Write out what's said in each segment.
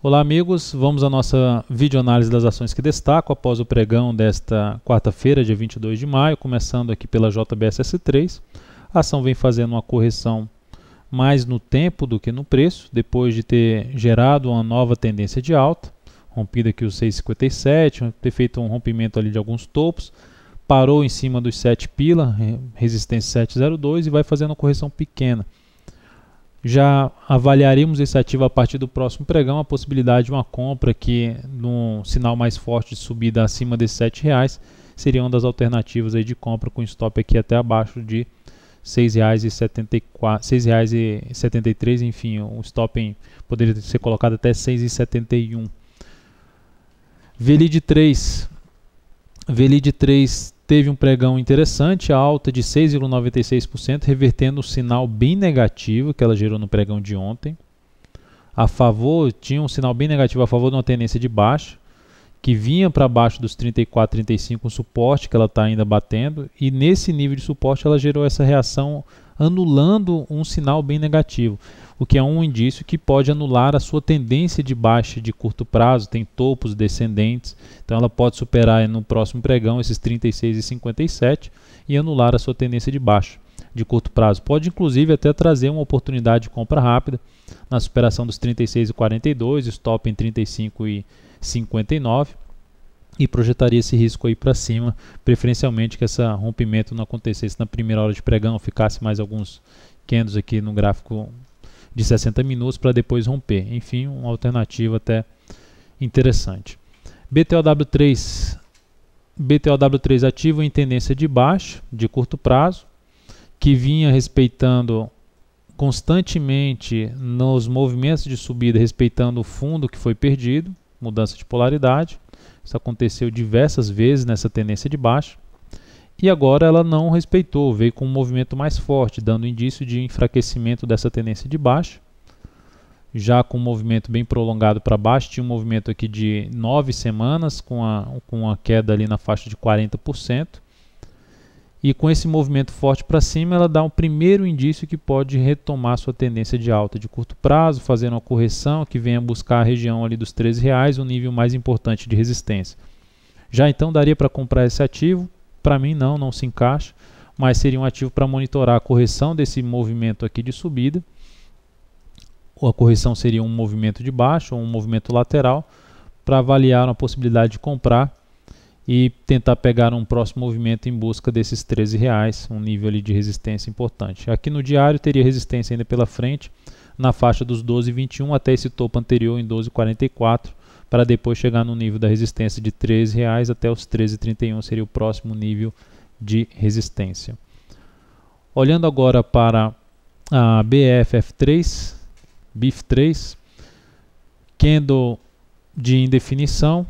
Olá amigos, vamos à nossa videoanálise das ações que destaco após o pregão desta quarta-feira, dia 22 de maio, começando aqui pela JBSS3. A ação vem fazendo uma correção mais no tempo do que no preço, depois de ter gerado uma nova tendência de alta, rompido aqui os 6,57, ter feito um rompimento ali de alguns topos, parou em cima dos 7 pila, resistência 7,02 e vai fazendo uma correção pequena. Já avaliaremos esse ativo a partir do próximo pregão, a possibilidade de uma compra que, num sinal mais forte de subida acima desses R$ 7,00, seria uma das alternativas aí de compra com stop aqui até abaixo de R$ 6,73, enfim, o stop poderia ser colocado até R$ 6,71. VLID 3 teve um pregão interessante, a alta de 6,96%, revertendo o sinal bem negativo que ela gerou no pregão de ontem. Tinha um sinal bem negativo a favor de uma tendência de baixa, que vinha para baixo dos 34, 35, um suporte que ela está ainda batendo, e nesse nível de suporte ela gerou essa reação anulando um sinal bem negativo, o que é um indício que pode anular a sua tendência de baixa de curto prazo, tem topos descendentes, então ela pode superar no próximo pregão esses 36,57 e anular a sua tendência de baixa de curto prazo. Pode inclusive até trazer uma oportunidade de compra rápida na superação dos 36,42, stop em 35,59 e projetaria esse risco aí para cima, preferencialmente que esse rompimento não acontecesse na primeira hora de pregão, ficasse mais alguns candles aqui no gráfico de 60 minutos para depois romper. Enfim, uma alternativa até interessante. BTOW3 ativo em tendência de baixa, de curto prazo, que vinha respeitando constantemente nos movimentos de subida, respeitando o fundo que foi perdido, mudança de polaridade. Isso aconteceu diversas vezes nessa tendência de baixa. E agora ela não respeitou, veio com um movimento mais forte, dando indício de enfraquecimento dessa tendência de baixa. Já com um movimento bem prolongado para baixo, tinha um movimento aqui de 9 semanas, com a queda ali na faixa de 40%. E com esse movimento forte para cima, ela dá um primeiro indício que pode retomar sua tendência de alta de curto prazo, fazendo uma correção que venha buscar a região ali dos R$ 13,00, o nível mais importante de resistência. Já então daria para comprar esse ativo? Para mim não se encaixa, mas seria um ativo para monitorar a correção desse movimento aqui de subida. Ou a correção seria um movimento de baixa ou um movimento lateral, para avaliar uma possibilidade de comprar e tentar pegar um próximo movimento em busca desses R$ 13,00, um nível ali de resistência importante. Aqui no diário teria resistência ainda pela frente, na faixa dos 12,21 até esse topo anterior em 12,44, para depois chegar no nível da resistência de R$ 13,00 até os 13,31 seria o próximo nível de resistência. Olhando agora para a BFF3, BIF3, candle de indefinição,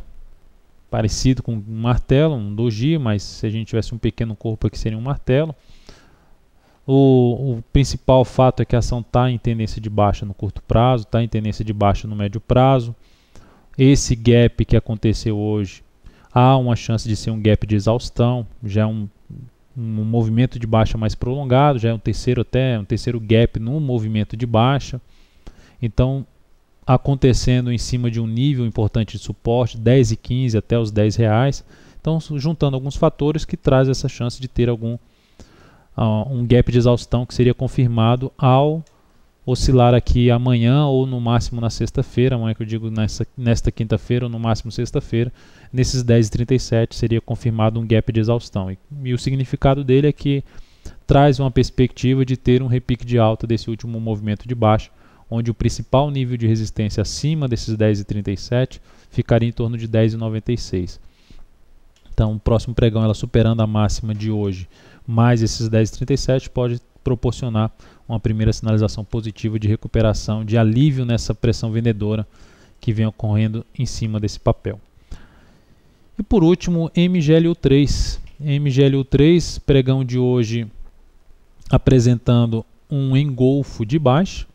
parecido com um martelo, um doji, mas se a gente tivesse um pequeno corpo aqui seria um martelo. O principal fato é que a ação está em tendência de baixa no curto prazo, está em tendência de baixa no médio prazo. Esse gap que aconteceu hoje, há uma chance de ser um gap de exaustão, já é um movimento de baixa mais prolongado, já é um terceiro gap no movimento de baixa. Então, acontecendo em cima de um nível importante de suporte, 10,15 até os R$ 10,00. Então, juntando alguns fatores que traz essa chance de ter um gap de exaustão que seria confirmado ao oscilar aqui amanhã ou no máximo na sexta-feira, amanhã que eu digo nesta quinta-feira ou no máximo sexta-feira, nesses 10,37 seria confirmado um gap de exaustão. E o significado dele é que traz uma perspectiva de ter um repique de alta desse último movimento de baixa, onde o principal nível de resistência acima desses 10,37 ficaria em torno de 10,96. Então, o próximo pregão, ela superando a máxima de hoje, mais esses 10,37, pode proporcionar uma primeira sinalização positiva de recuperação, de alívio nessa pressão vendedora que vem ocorrendo em cima desse papel. E por último, MGLU3. MGLU3, pregão de hoje apresentando um engolfo de baixa.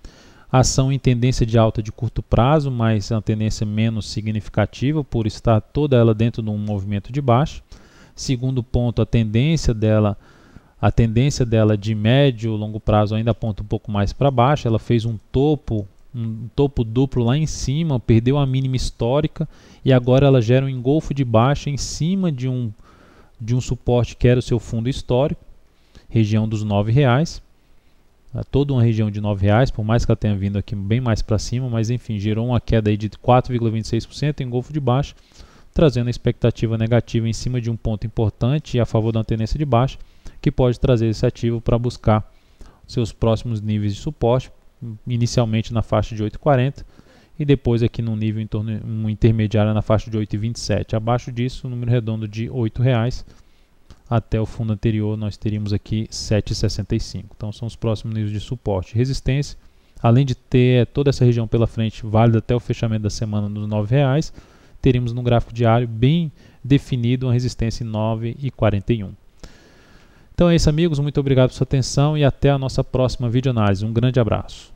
Ação em tendência de alta de curto prazo, mas é uma tendência menos significativa por estar toda ela dentro de um movimento de baixa. Segundo ponto, a tendência dela de médio e longo prazo ainda aponta um pouco mais para baixo. Ela fez um topo um topo duplo lá em cima, perdeu a mínima histórica e agora ela gera um engolfo de baixa em cima de um suporte que era o seu fundo histórico, região dos R$9. Toda uma região de R$9, por mais que ela tenha vindo aqui bem mais para cima, mas enfim, gerou uma queda aí de 4,26% em engolfo de baixa, trazendo a expectativa negativa em cima de um ponto importante e a favor da tendência de baixa, que pode trazer esse ativo para buscar seus próximos níveis de suporte, inicialmente na faixa de 8,40 e depois aqui no nível intermediário na faixa de 8,27. Abaixo disso, o número redondo de R$8. Até o fundo anterior nós teríamos aqui 7,65. Então são os próximos níveis de suporte e resistência. Além de ter toda essa região pela frente válida até o fechamento da semana nos R$9, teríamos no gráfico diário bem definido uma resistência em 9,41. Então é isso, amigos, muito obrigado por sua atenção e até a nossa próxima videoanálise. Um grande abraço.